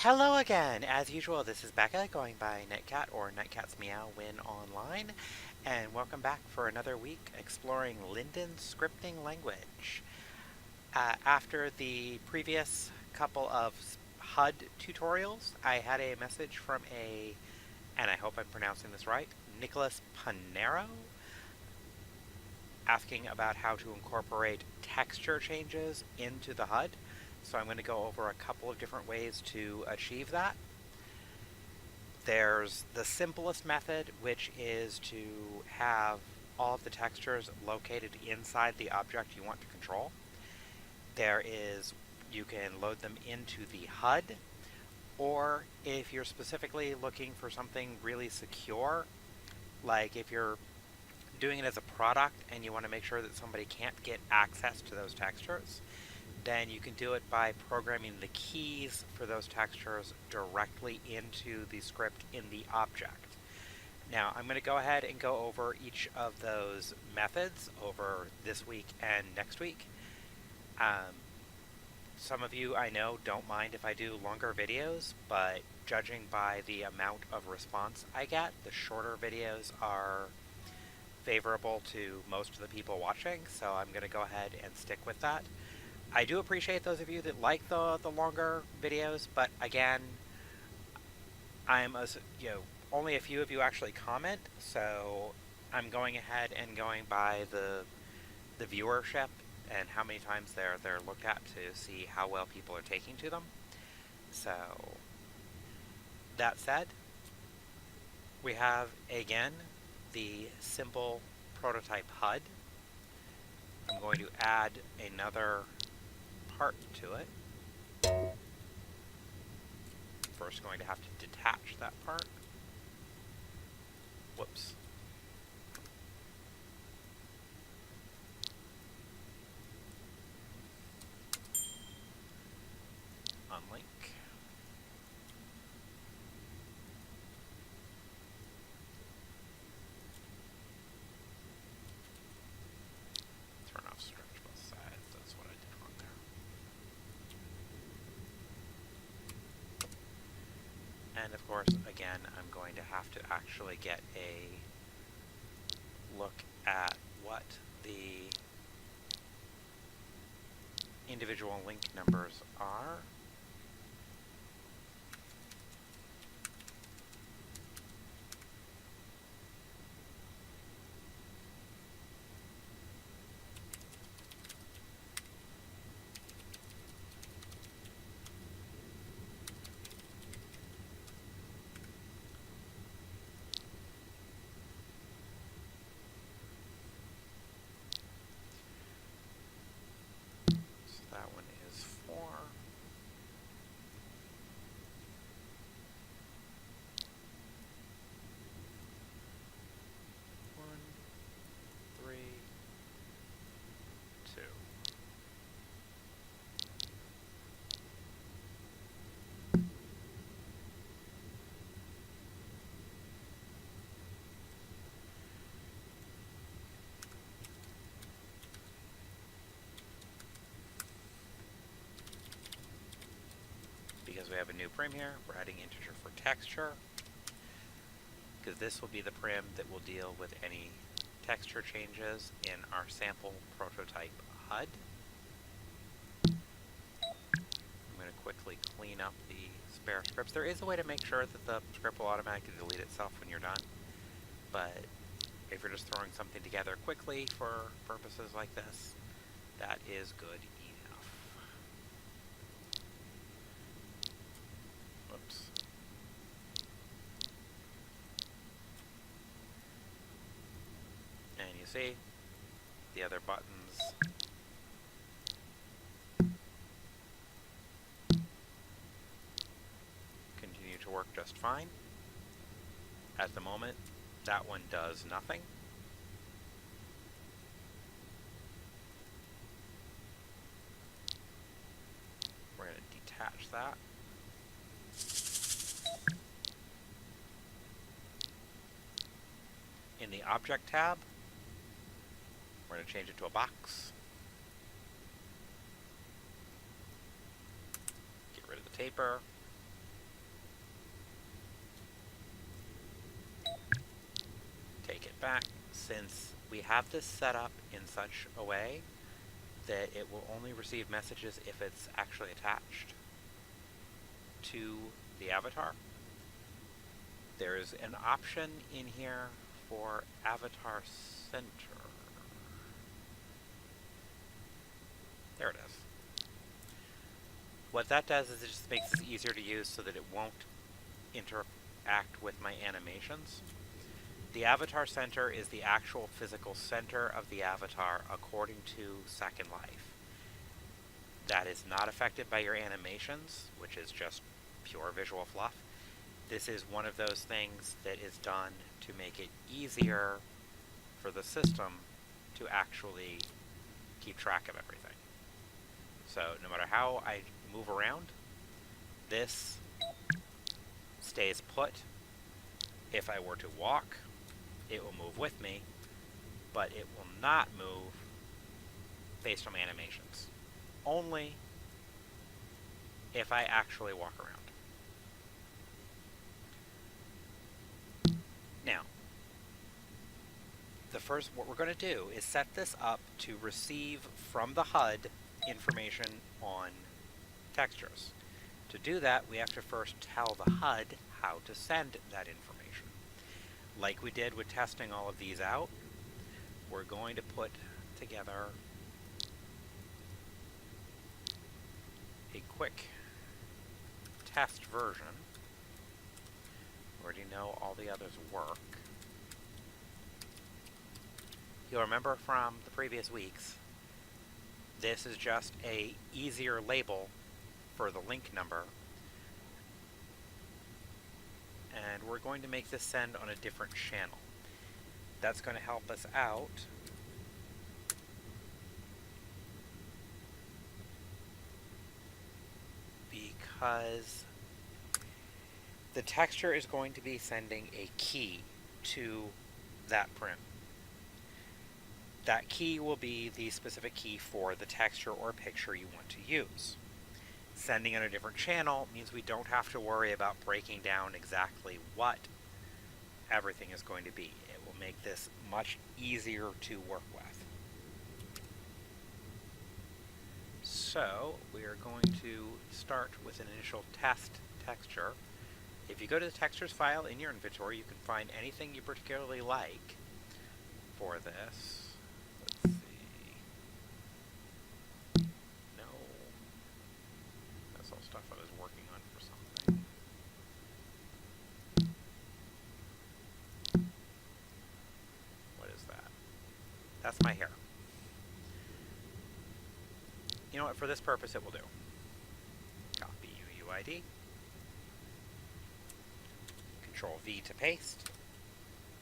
Hello again! As usual, this is Becca, going by Nightcat or Nightcat's Meow when online, and welcome back for another week exploring Linden's scripting language. After the previous couple of HUD tutorials, I had a message from and I hope I'm pronouncing this right, Nicholas Panero, asking about how to incorporate texture changes into the HUD. So I'm going to go over a couple of different ways to achieve that. There's the simplest method, which is to have all of the textures located inside the object you want to control. You can load them into the HUD, or if you're specifically looking for something really secure, like if you're doing it as a product and you want to make sure that somebody can't get access to those textures, then you can do it by programming the keys for those textures directly into the script in the object. Now, I'm going to go ahead and go over each of those methods over this week and next week. Some of you I know don't mind if I do longer videos, but judging by the amount of response I get, the shorter videos are favorable to most of the people watching, so I'm going to go ahead and stick with that. I do appreciate those of you that like the longer videos, but again, only a few of you actually comment, so I'm going ahead and going by the viewership and how many times they're looked at to see how well people are taking to them. So that said, we have again the simple prototype HUD. I'm going to add another part to it. First, going to have to detach that part. Whoops. Unlink. Turn off stretch both sides. That's what I did wrong there. And of course, again, I'm going to have to actually get a look at what the individual link numbers are. So that one is 4. One, 3, 2. Because we have a new prim here, we're adding integer for texture, because this will be the prim that will deal with any texture changes in our sample prototype HUD. I'm going to quickly clean up the spare scripts. There is a way to make sure that the script will automatically delete itself when you're done, but if you're just throwing something together quickly for purposes like this, that is good enough. Whoops. And you see, the other buttons continue to work just fine. At the moment, that one does nothing. We're going to detach that. In the Object tab, we're going to change it to a box. Get rid of the taper. back, since we have this set up in such a way that it will only receive messages if it's actually attached to the avatar. There's an option in here for avatar center. There it is. What that does is it just makes this easier to use so that it won't interact with my animations. The avatar center is the actual physical center of the avatar according to Second Life. That is not affected by your animations, which is just pure visual fluff. This is one of those things that is done to make it easier for the system to actually keep track of everything. So no matter how I move around, this stays put. If I were to walk, it will move with me, but it will not move based on animations. Only if I actually walk around. Now, what we're going to do is set this up to receive from the HUD information on textures. To do that, we have to first tell the HUD how to send that information. Like we did with testing all of these out, we're going to put together a quick test version. We already know all the others work. You'll remember from the previous weeks, this is just a easier label for the link number. And we're going to make this send on a different channel. That's going to help us out because the texture is going to be sending a key to that prim. That key will be the specific key for the texture or picture you want to use. Sending on a different channel means we don't have to worry about breaking down exactly what everything is going to be. It will make this much easier to work with. So we are going to start with an initial test texture. If you go to the textures file in your inventory, you can find anything you particularly like for this. Let's see. No. That's all stuff I was working on for something. What is that? That's my hair. You know what? For this purpose, it will do. Copy UUID. Control V to paste.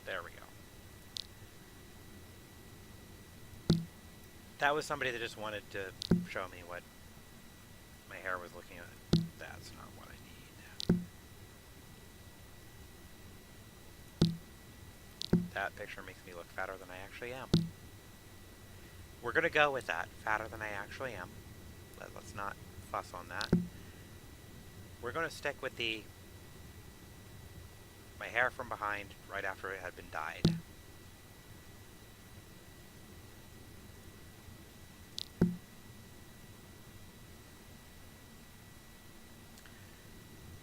There we go. That was somebody that just wanted to show me what my hair was looking at. That's not what I need. That picture makes me look fatter than I actually am. We're going to go with that, fatter than I actually am. Let's not fuss on that. We're going to stick with my hair from behind right after it had been dyed.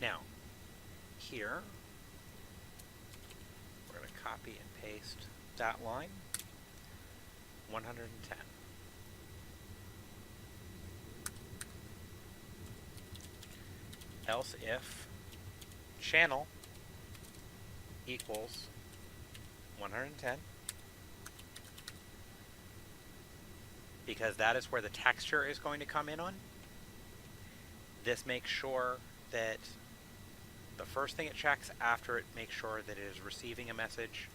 Now, here, we're going to copy and paste that line, 110. Else if channel equals 110, because that is where the texture is going to come in on. This makes sure that the first thing it checks after it makes sure that it is receiving a message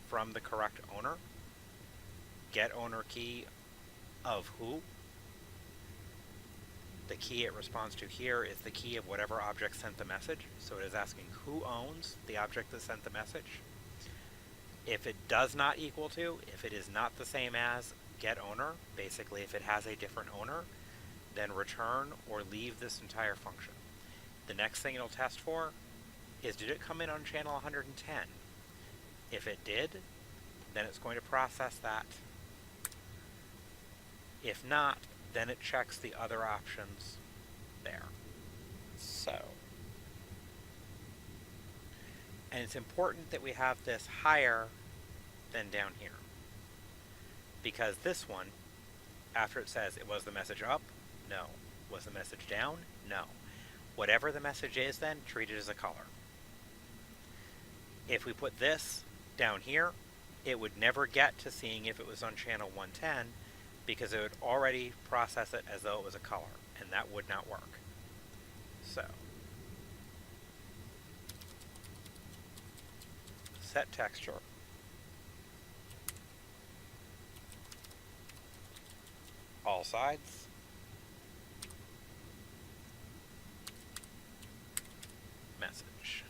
from the correct owner. Get owner key of who. The key it responds to here is the key of whatever object sent the message. So it is asking who owns the object that sent the message. If it does not equal to, if it is not the same as get owner, basically if it has a different owner, then return or leave this entire function. The next thing it'll test for is, did it come in on channel 110? If it did, then it's going to process that. If not, then it checks the other options there. So, and it's important that we have this higher than down here, because this one, after it says it was the message up, no. Was the message down? No. Whatever the message is then, treat it as a color. If we put this down here, it would never get to seeing if it was on channel 110 because it would already process it as though it was a color, and that would not work. So, set texture. All sides. Message.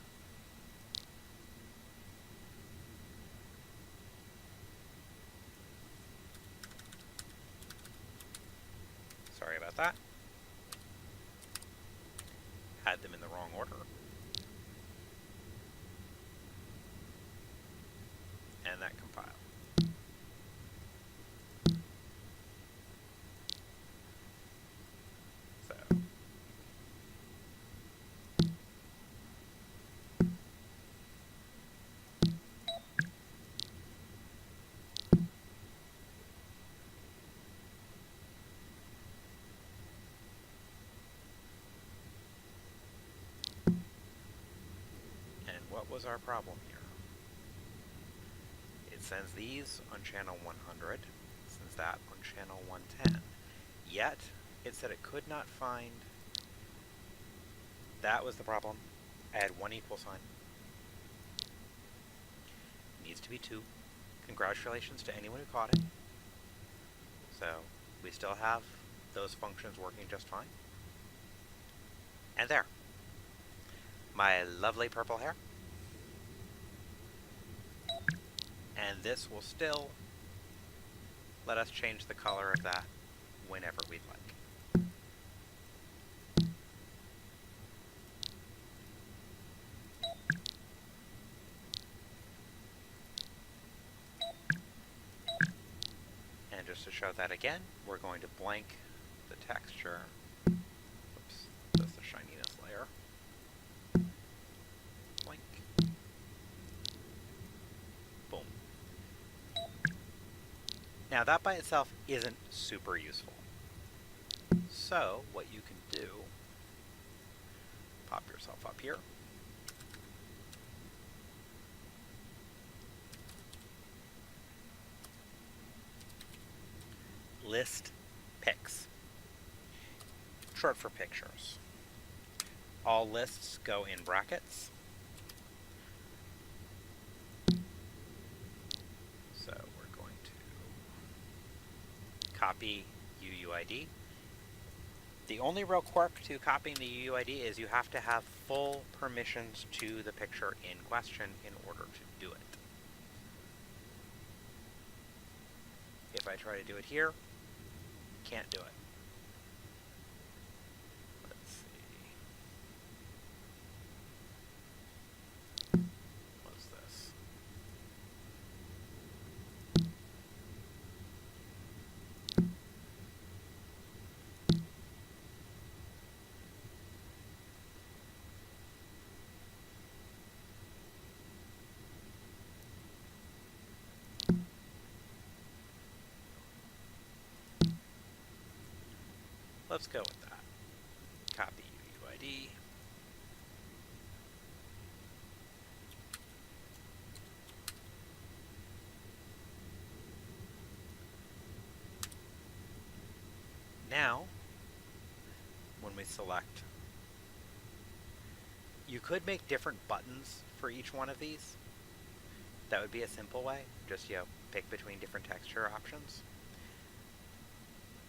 Sorry about that. Had them in the wrong order. And that compiled. So. And what was our problem here? It sends these on channel 100, sends that on channel 110. Yet, it said it could not find. That was the problem. I had one equal sign. It needs to be 2. Congratulations to anyone who caught it. So, we still have those functions working just fine. And there. My lovely purple hair. And this will still let us change the color of that whenever we'd like. And just to show that again, we're going to blank the texture. Oops, that's the shininess layer. Blank. Boom. Now that by itself isn't super useful. So what you can do, pop yourself up here. List pics. Short for pictures. All lists go in brackets. So we're going to copy UUID. The only real quirk to copying the UUID is you have to have full permissions to the picture in question in order to do it. If I try to do it here, can't do it. Let's see. What's this? Let's go with that. Copy UUID. Now, when we select, you could make different buttons for each one of these. That would be a simple way. Just, pick between different texture options.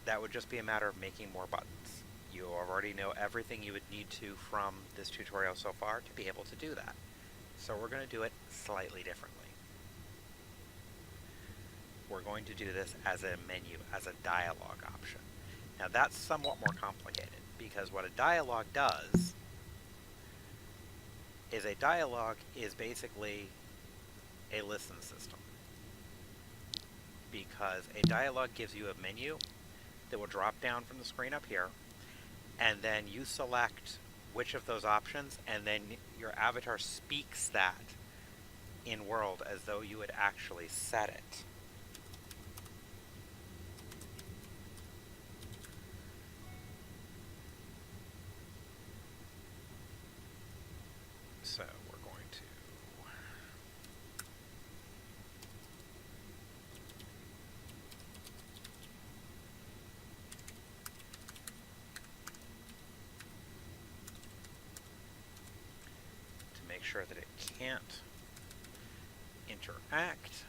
That would just be a matter of making more buttons. You already know everything you would need to from this tutorial so far to be able to do that. So we're going to do it slightly differently. We're going to do this as a menu, as a dialog option. Now that's somewhat more complicated, because what a dialog does is a dialog is basically a listen system. because a dialog gives you a menu that will drop down from the screen up here, and then you select which of those options, and then your avatar speaks that in world as though you had actually said it. So we're going to make sure that it can't interact.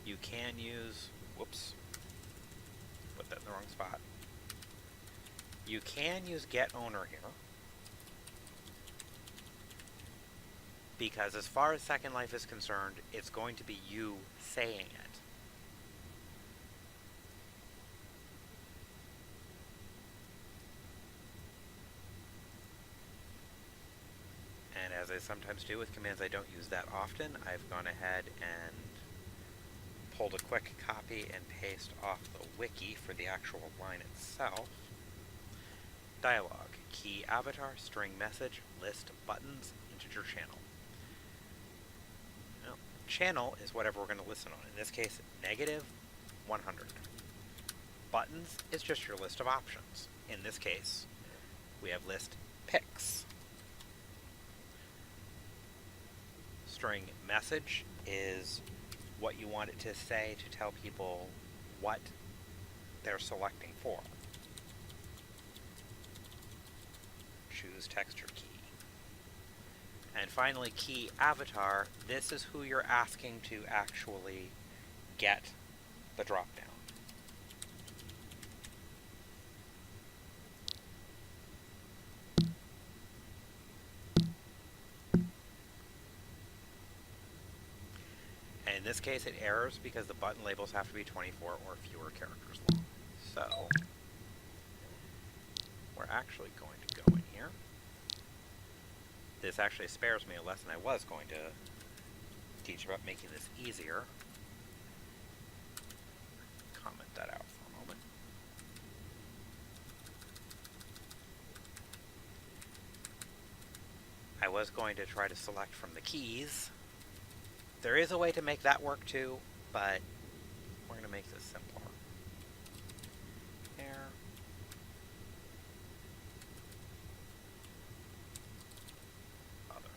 You can use, whoops, put that in the wrong spot. You can use get owner here, because as far as Second Life is concerned, it's going to be you saying it. And as I sometimes do with commands I don't use that often, I've gone ahead and pulled a quick copy and paste off the wiki for the actual line itself. Dialog, key avatar, string message, list buttons, integer channel. Now, channel is whatever we're going to listen on. In this case, negative 100. Buttons is just your list of options. In this case, we have list picks. String message is what you want it to say to tell people what they're selecting for. Choose texture key. And finally, key avatar, this is who you're asking to actually get the dropdown. And in this case, it errors because the button labels have to be 24 or fewer characters long. So, we're actually going to go in here. This actually spares me a lesson I was going to teach about making this easier. Comment that out for a moment. I was going to try to select from the keys. There is a way to make that work too, but we're going to make this simpler. There. Other.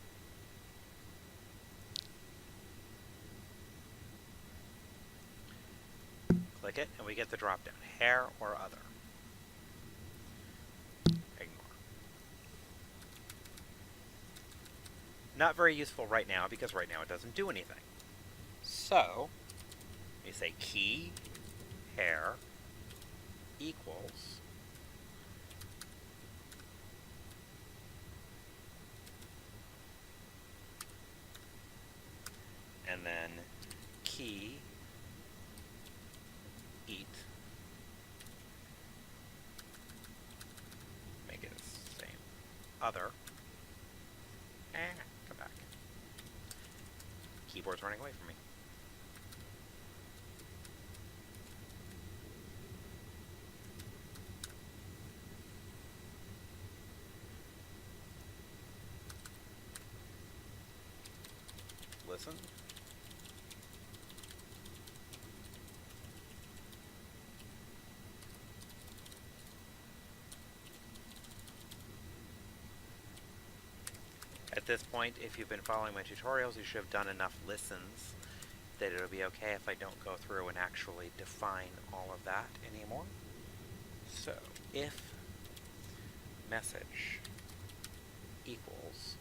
Click it, and we get the drop-down, hair or other. Ignore. Not very useful right now, because right now it doesn't do anything. So, you say key, hair, equals, and then key, eat, make it the same, other, come back. Keyboard's running away from me. Listen. At this point, if you've been following my tutorials, you should have done enough listens that it'll be okay if I don't go through and actually define all of that anymore. So, if message equals,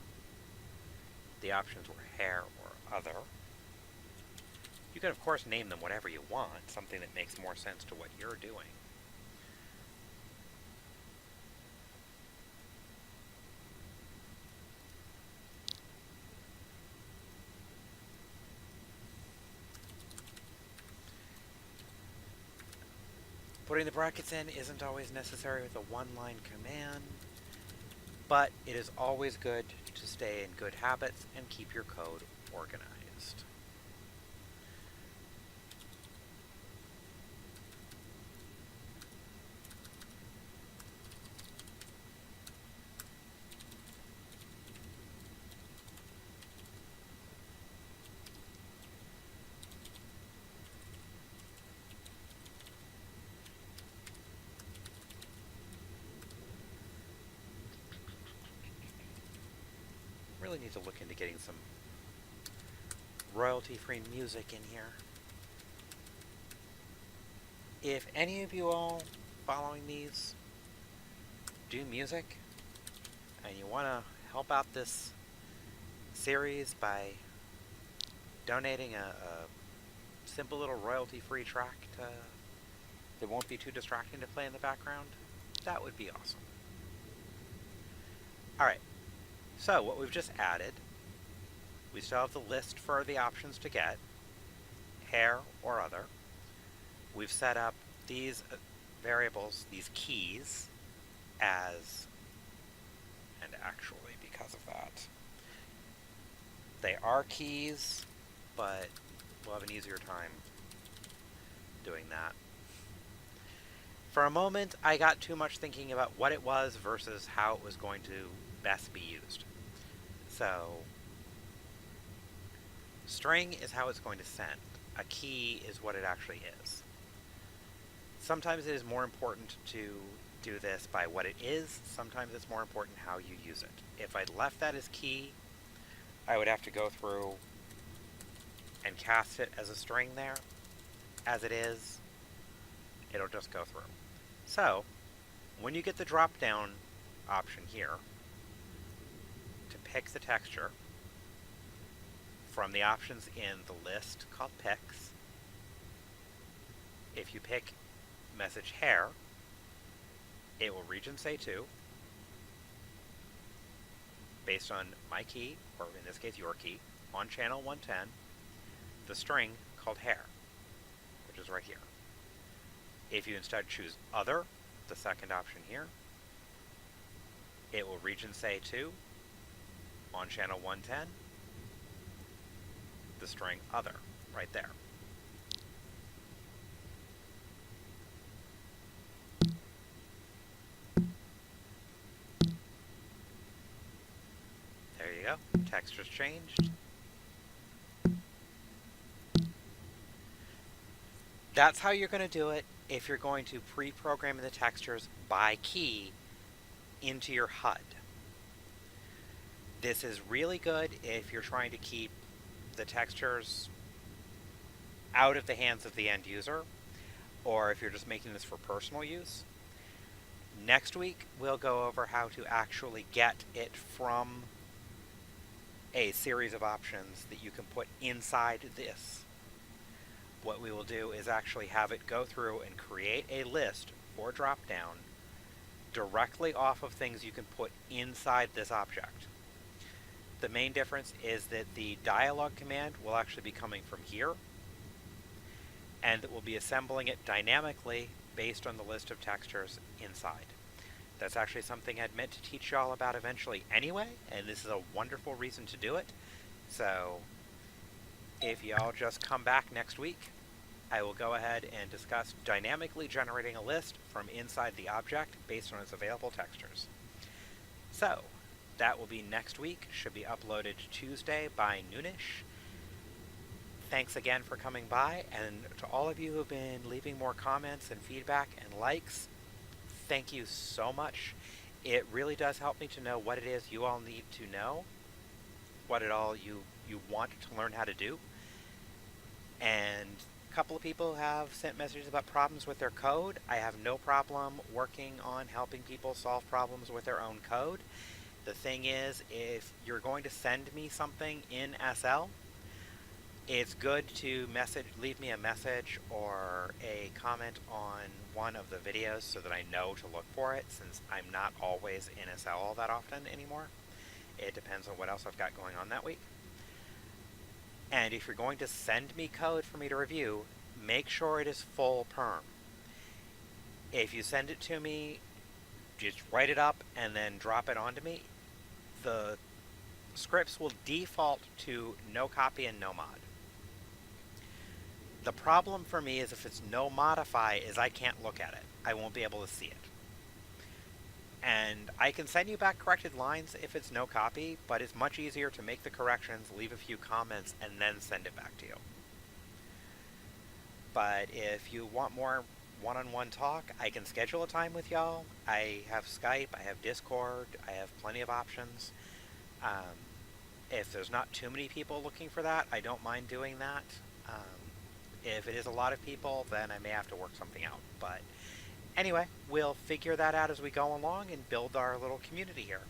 the options were hair or other. You can, of course, name them whatever you want, something that makes more sense to what you're doing. Putting the brackets in isn't always necessary with a one-line command. but it is always good to stay in good habits and keep your code organized. Really need to look into getting some royalty-free music in here. If any of you all following these do music and you want to help out this series by donating a simple little royalty-free track that won't be too distracting to play in the background, that would be awesome. Alright, so what we've just added, we still have the list for the options to get, hair or other. We've set up these variables, these keys, as, and actually because of that, they are keys, but we'll have an easier time doing that. For a moment, I got too much thinking about what it was versus how it was going to best be used. So, string is how it's going to send. A key is what it actually is. Sometimes it is more important to do this by what it is. Sometimes it's more important how you use it. If I'd left that as key, I would have to go through and cast it as a string there. As it is, it'll just go through. So, when you get the drop-down option here, to pick the texture from the options in the list called picks, if you pick message hair, it will region say to, based on my key, or in this case your key, on channel 110, the string called hair, which is right here. If you instead choose other, the second option here, it will region say to, on channel 110, the string other, right there. There you go, texture's changed. That's how you're going to do it if you're going to pre-program the textures by key into your HUD. This is really good if you're trying to keep the textures out of the hands of the end user, or if you're just making this for personal use. Next week, we'll go over how to actually get it from a series of options that you can put inside this. What we will do is actually have it go through and create a list for dropdown directly off of things you can put inside this object. The main difference is that the dialog command will actually be coming from here, and that we'll be assembling it dynamically based on the list of textures inside. That's actually something I'd meant to teach y'all about eventually anyway, and this is a wonderful reason to do it. So, if y'all just come back next week, I will go ahead and discuss dynamically generating a list from inside the object based on its available textures. So, that will be next week, should be uploaded Tuesday by noonish. Thanks again for coming by, and to all of you who have been leaving more comments and feedback and likes, thank you so much. It really does help me to know what it is you all need to know, what it all you want to learn how to do. And a couple of people have sent messages about problems with their code. I have no problem working on helping people solve problems with their own code. The thing is, if you're going to send me something in SL, it's good to leave me a message or a comment on one of the videos so that I know to look for it, since I'm not always in SL all that often anymore. It depends on what else I've got going on that week. And if you're going to send me code for me to review, make sure it is full perm. If you send it to me just write it up and then drop it onto me, the scripts will default to no copy and no mod. The problem for me is if it's no modify is I can't look at it. I won't be able to see it. And I can send you back corrected lines if it's no copy, but it's much easier to make the corrections, leave a few comments, and then send it back to you. But if you want more one-on-one talk, I can schedule a time with y'all. I have Skype, I have Discord, I have plenty of options. If there's not too many people looking for that, I don't mind doing that. If it is a lot of people, then I may have to work something out. But anyway, we'll figure that out as we go along and build our little community here.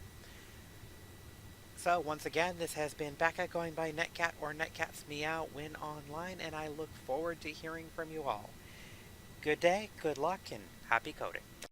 So once again, this has been Becca going by Netcat or Netcat's Meow when online, and I look forward to hearing from you all. Good day, good luck, and happy coding.